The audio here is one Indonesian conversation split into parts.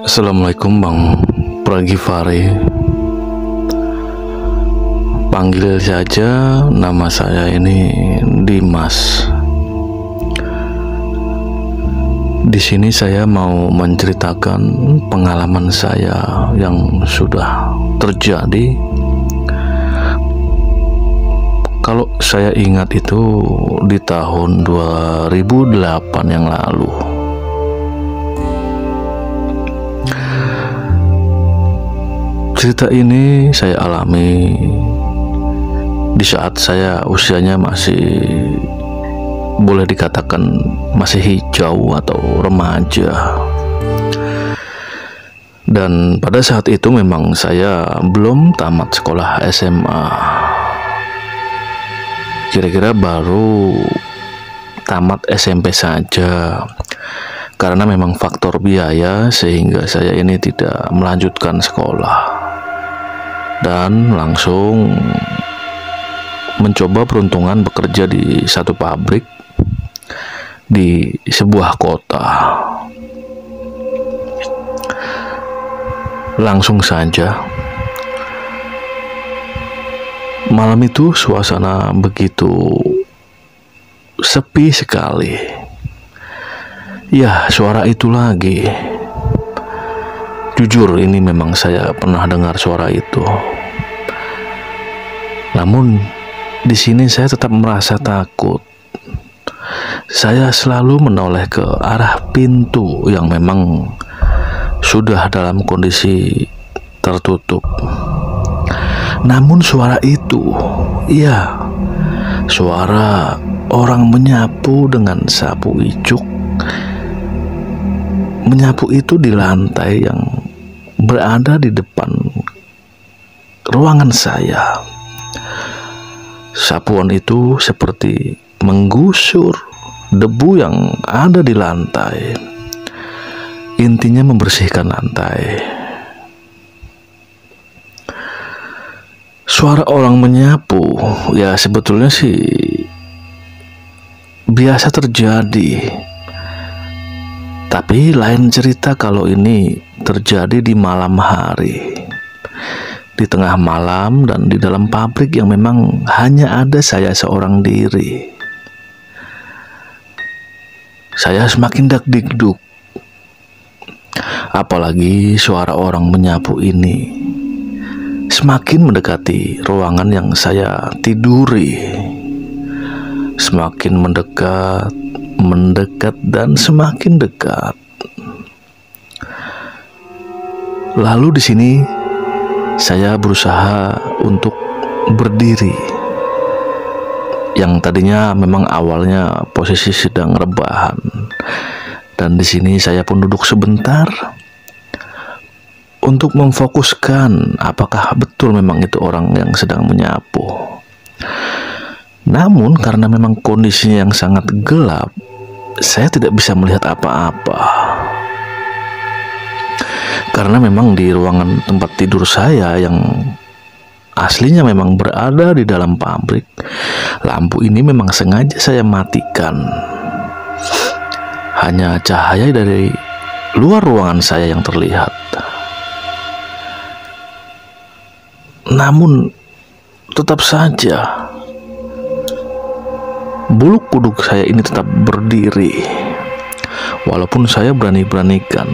Assalamualaikum Bang Pragivari. Panggil saja nama saya ini Dimas. Di sini saya mau menceritakan pengalaman saya yang sudah terjadi. Kalau saya ingat itu di tahun 2008 yang lalu. Cerita ini saya alami di saat saya usianya masih boleh dikatakan masih hijau atau remaja. Dan pada saat itu memang saya belum tamat sekolah SMA. Kira-kira baru tamat SMP saja. Karena memang faktor biaya sehingga saya ini tidak melanjutkan sekolah. Dan langsung mencoba peruntungan bekerja di satu pabrik di sebuah kota. Langsung saja malam itu suasana begitu sepi sekali. Ya, suara itu lagi. Jujur ini memang saya pernah dengar suara itu. Namun di sini saya tetap merasa takut. Saya selalu menoleh ke arah pintu yang memang sudah dalam kondisi tertutup. Namun suara itu, ya, suara orang menyapu dengan sapu ijuk. Menyapu itu di lantai yang berada di depan ruangan saya. Sapuan itu seperti menggusur debu yang ada di lantai. Intinya membersihkan lantai. Suara orang menyapu, ya sebetulnya sih biasa terjadi. Tapi lain cerita kalau ini terjadi di malam hari, di tengah malam dan di dalam pabrik yang memang hanya ada saya seorang diri. Saya semakin dak-dikduk. Apalagi suara orang menyapu ini semakin mendekati ruangan yang saya tiduri. Semakin mendekat dan semakin dekat. Lalu di sini saya berusaha untuk berdiri. Yang tadinya memang awalnya posisi sedang rebahan. Dan di sini saya pun duduk sebentar untuk memfokuskan apakah betul memang itu orang yang sedang menyapu. Namun karena memang kondisinya yang sangat gelap, saya tidak bisa melihat apa-apa. Karena memang di ruangan tempat tidur saya yang aslinya memang berada di dalam pabrik, lampu ini memang sengaja saya matikan. Hanya cahaya dari luar ruangan saya yang terlihat. Namun tetap saja bulu kuduk saya ini tetap berdiri. Walaupun saya berani-beranikan.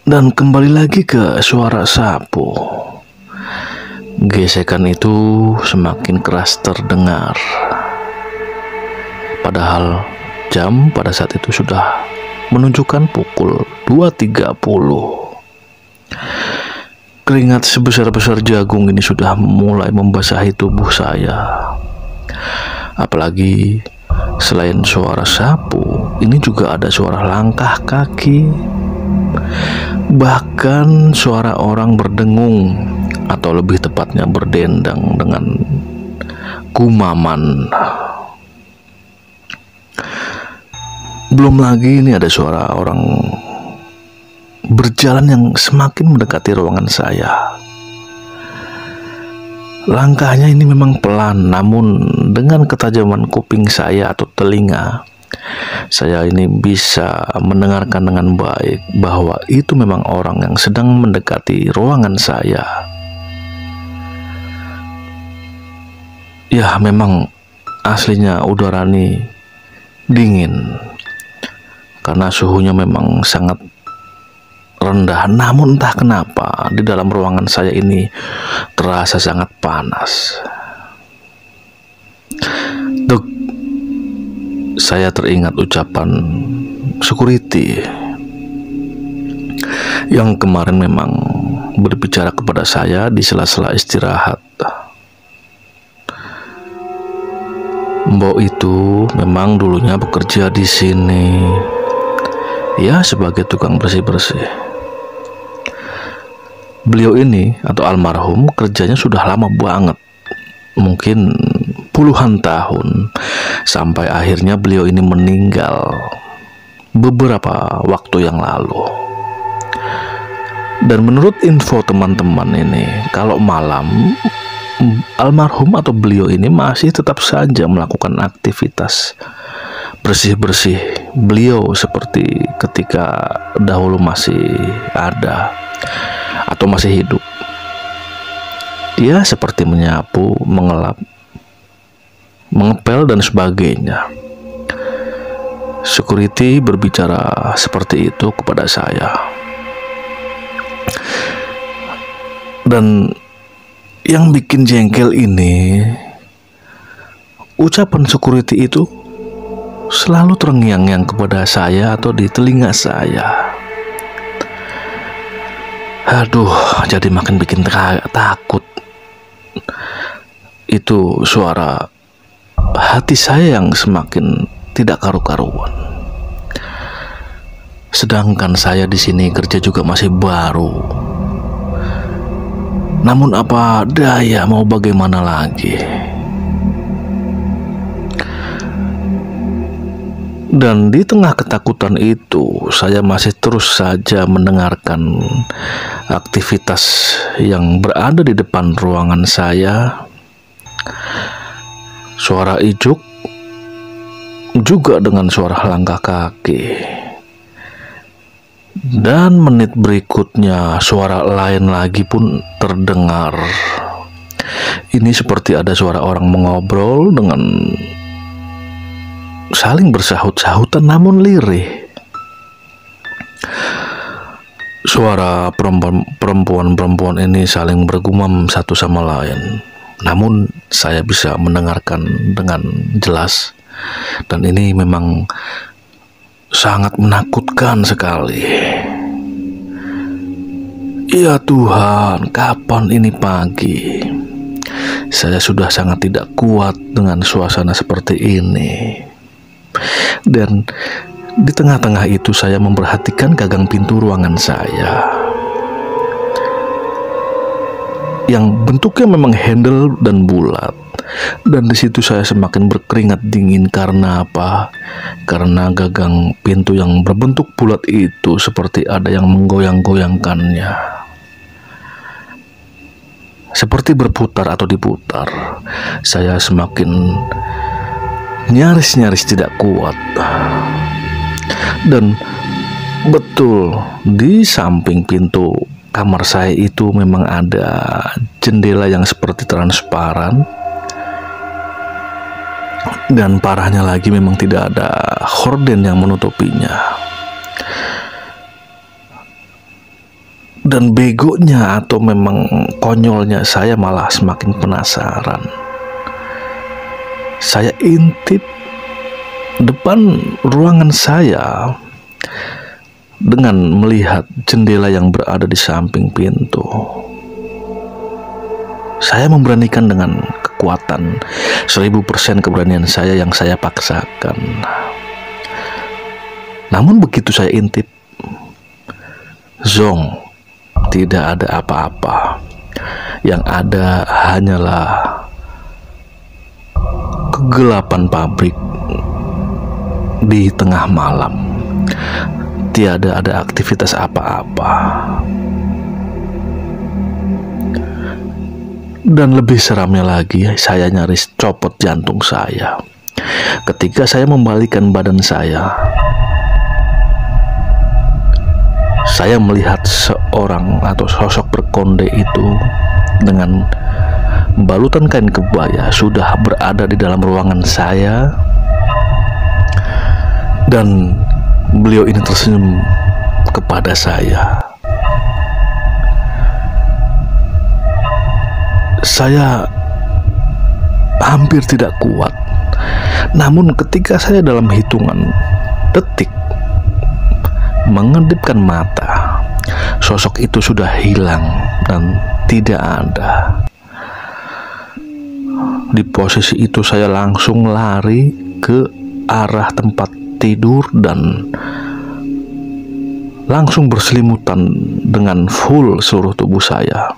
Dan kembali lagi ke suara sapu. Gesekan itu semakin keras terdengar. Padahal jam pada saat itu sudah menunjukkan pukul 2.30. Keringat sebesar-besar jagung ini sudah mulai membasahi tubuh saya. Apalagi selain suara sapu, ini juga ada suara langkah kaki. Bahkan suara orang berdengung, atau lebih tepatnya berdendang dengan gumaman. Belum lagi ini ada suara orang berjalan yang semakin mendekati ruangan saya. Langkahnya ini memang pelan, namun dengan ketajaman kuping saya atau telinga, Saya ini bisa mendengarkan dengan baik bahwa itu memang orang yang sedang mendekati ruangan saya. Ya, memang aslinya udara ini dingin karena suhunya memang sangat rendah. Namun entah kenapa di dalam ruangan saya ini terasa sangat panas. Duk, saya teringat ucapan security yang kemarin memang berbicara kepada saya di sela-sela istirahat. Mbok itu memang dulunya bekerja di sini, ya, sebagai tukang bersih-bersih. Beliau ini atau almarhum kerjanya sudah lama banget, mungkin puluhan tahun, sampai akhirnya beliau ini meninggal beberapa waktu yang lalu. Dan menurut info teman-teman ini, kalau malam almarhum atau beliau ini masih tetap saja melakukan aktivitas bersih-bersih beliau seperti ketika dahulu masih ada atau masih hidup. Dia seperti menyapu, mengelap, mengepel dan sebagainya. Security berbicara seperti itu kepada saya. Dan yang bikin jengkel ini, ucapan security itu selalu terngiang-ngiang kepada saya atau di telinga saya. Aduh, jadi makin bikin takut. Itu suara hati saya yang semakin tidak karu-karuan. Sedangkan saya di sini kerja juga masih baru. Namun apa daya, mau bagaimana lagi? Dan di tengah ketakutan itu, saya masih terus saja mendengarkan aktivitas yang berada di depan ruangan saya. Suara ijuk, juga dengan suara langkah kaki. Dan menit berikutnya suara lain lagi pun terdengar. Ini seperti ada suara orang mengobrol dengan saling bersahut-sahutan namun lirih. Suara perempuan-perempuan ini saling bergumam satu sama lain. Namun saya bisa mendengarkan dengan jelas. Dan ini memang sangat menakutkan sekali. Ya Tuhan, kapan ini pagi? Saya sudah sangat tidak kuat dengan suasana seperti ini. Dan di tengah-tengah itu saya memperhatikan gagang pintu ruangan saya, yang bentuknya memang handle dan bulat. Dan di situ saya semakin berkeringat dingin. Karena apa? Karena gagang pintu yang berbentuk bulat itu seperti ada yang menggoyang-goyangkannya, seperti berputar atau diputar. Saya semakin nyaris-nyaris tidak kuat. Dan betul di samping pintu kamar saya itu memang ada jendela yang seperti transparan. Dan parahnya lagi memang tidak ada horden yang menutupinya. Dan begonya atau memang konyolnya, saya malah semakin penasaran. Saya intip depan ruangan saya dengan melihat jendela yang berada di samping pintu. Saya memberanikan dengan kekuatan 1000% keberanian saya yang saya paksakan. Namun begitu saya intip, zong, tidak ada apa-apa. Yang ada hanyalah kegelapan pabrik di tengah malam. Tiada ada aktivitas apa-apa. Dan lebih seramnya lagi, saya nyaris copot jantung saya. Ketika saya membalikan badan saya melihat seorang atau sosok berkonde itu dengan balutan kain kebaya sudah berada di dalam ruangan saya, dan beliau ini tersenyum kepada saya. Saya hampir tidak kuat, namun ketika saya dalam hitungan detik mengedipkan mata, sosok itu sudah hilang dan tidak ada. Di posisi itu saya langsung lari ke arah tempat tidur dan langsung berselimutan dengan full seluruh tubuh saya.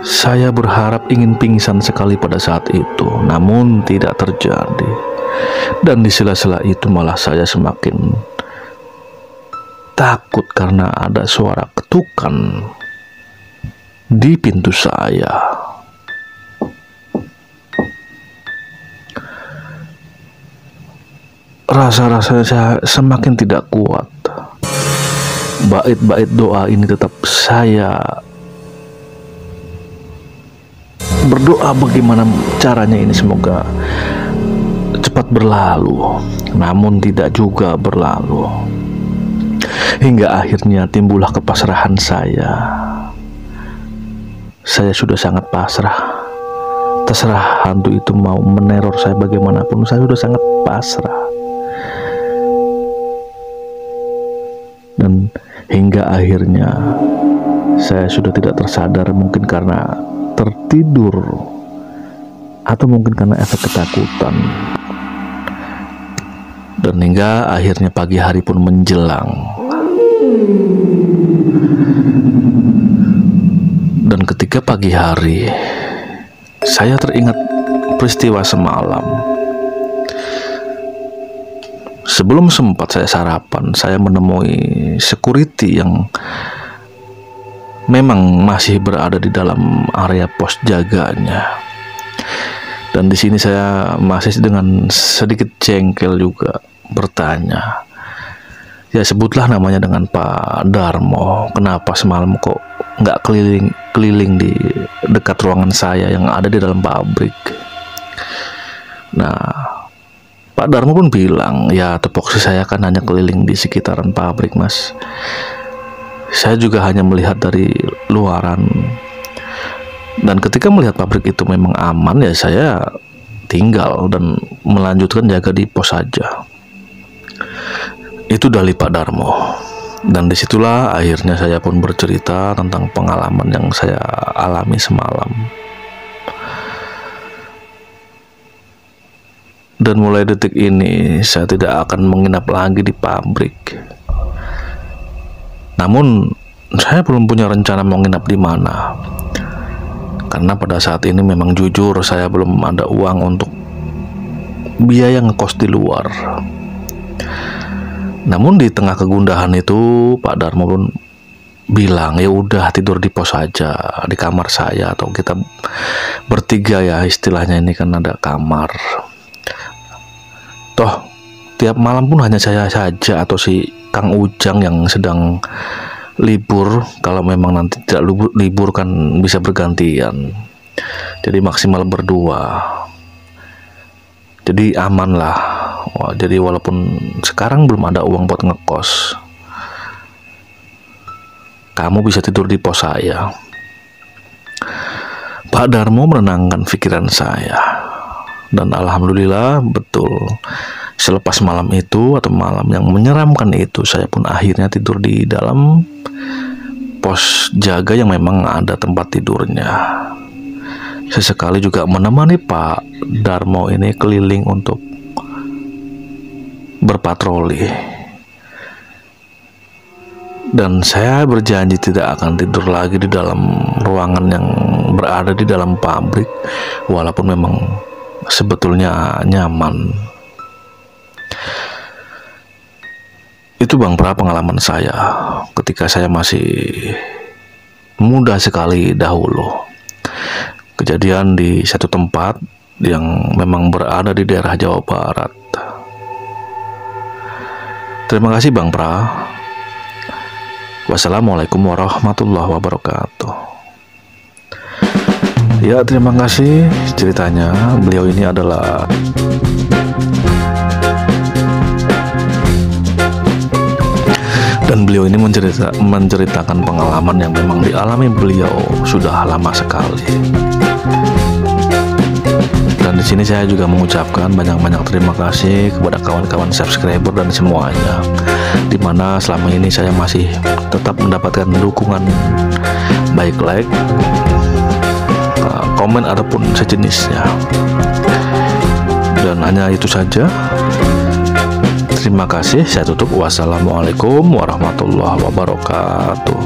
Saya berharap ingin pingsan sekali pada saat itu, namun tidak terjadi. Dan di sela-sela itu malah saya semakin takut karena ada suara ketukan di pintu saya. Rasa-rasanya saya semakin tidak kuat. Bait-bait doa ini tetap saya berdoa bagaimana caranya ini semoga cepat berlalu, namun tidak juga berlalu. Hingga akhirnya timbullah kepasrahan saya. Saya sudah sangat pasrah. Terserah hantu itu mau meneror saya bagaimanapun, saya sudah sangat pasrah. Dan hingga akhirnya saya sudah tidak tersadar, mungkin karena tertidur atau mungkin karena efek ketakutan. Dan hingga akhirnya pagi hari pun menjelang, dan ketika pagi hari saya teringat peristiwa semalam. Sebelum sempat saya sarapan, saya menemui security yang memang masih berada di dalam area pos jaganya. Dan di sini saya masih dengan sedikit jengkel juga bertanya, ya sebutlah namanya dengan Pak Darmo, kenapa semalam kok nggak keliling di dekat ruangan saya yang ada di dalam pabrik. Nah, Pak Darmo pun bilang, ya tupoksi saya kan hanya keliling di sekitaran pabrik, Mas. Saya juga hanya melihat dari luaran. Dan ketika melihat pabrik itu memang aman, ya saya tinggal dan melanjutkan jaga di pos saja. Itu dari Pak Darmo. Dan disitulah akhirnya saya pun bercerita tentang pengalaman yang saya alami semalam. Dan mulai detik ini saya tidak akan menginap lagi di pabrik. Namun saya belum punya rencana mau nginap di mana, karena pada saat ini memang jujur saya belum ada uang untuk biaya ngekos di luar. Namun di tengah kegundahan itu Pak Darmo pun bilang, ya udah tidur di pos saja, di kamar saya, atau kita bertiga ya istilahnya, ini kan ada kamar. Toh tiap malam pun hanya saya saja atau si Kang Ujang yang sedang libur. Kalau memang nanti tidak libur kan bisa bergantian, jadi maksimal berdua, jadi aman lah. Wah, jadi walaupun sekarang belum ada uang buat ngekos, kamu bisa tidur di pos saya. Pak Darmo menenangkan pikiran saya. Dan alhamdulillah betul, selepas malam itu atau malam yang menyeramkan itu, saya pun akhirnya tidur di dalam pos jaga yang memang ada tempat tidurnya. Sesekali juga menemani Pak Darmo ini keliling untuk berpatroli. Dan saya berjanji tidak akan tidur lagi di dalam ruangan yang berada di dalam pabrik, walaupun memang sebetulnya nyaman. Itu Bang Pra pengalaman saya ketika saya masih muda sekali dahulu. Kejadian di satu tempat yang memang berada di daerah Jawa Barat. Terima kasih Bang Pra. Wassalamualaikum warahmatullahi wabarakatuh. Ya, terima kasih ceritanya. Beliau ini adalah beliau ini menceritakan pengalaman yang memang dialami beliau sudah lama sekali. Dan di sini saya juga mengucapkan banyak-banyak terima kasih kepada kawan-kawan subscriber dan semuanya, dimana selama ini saya masih tetap mendapatkan dukungan baik like, komen ataupun sejenisnya. Dan hanya itu saja. Terima kasih, saya tutup. Wassalamualaikum warahmatullahi wabarakatuh.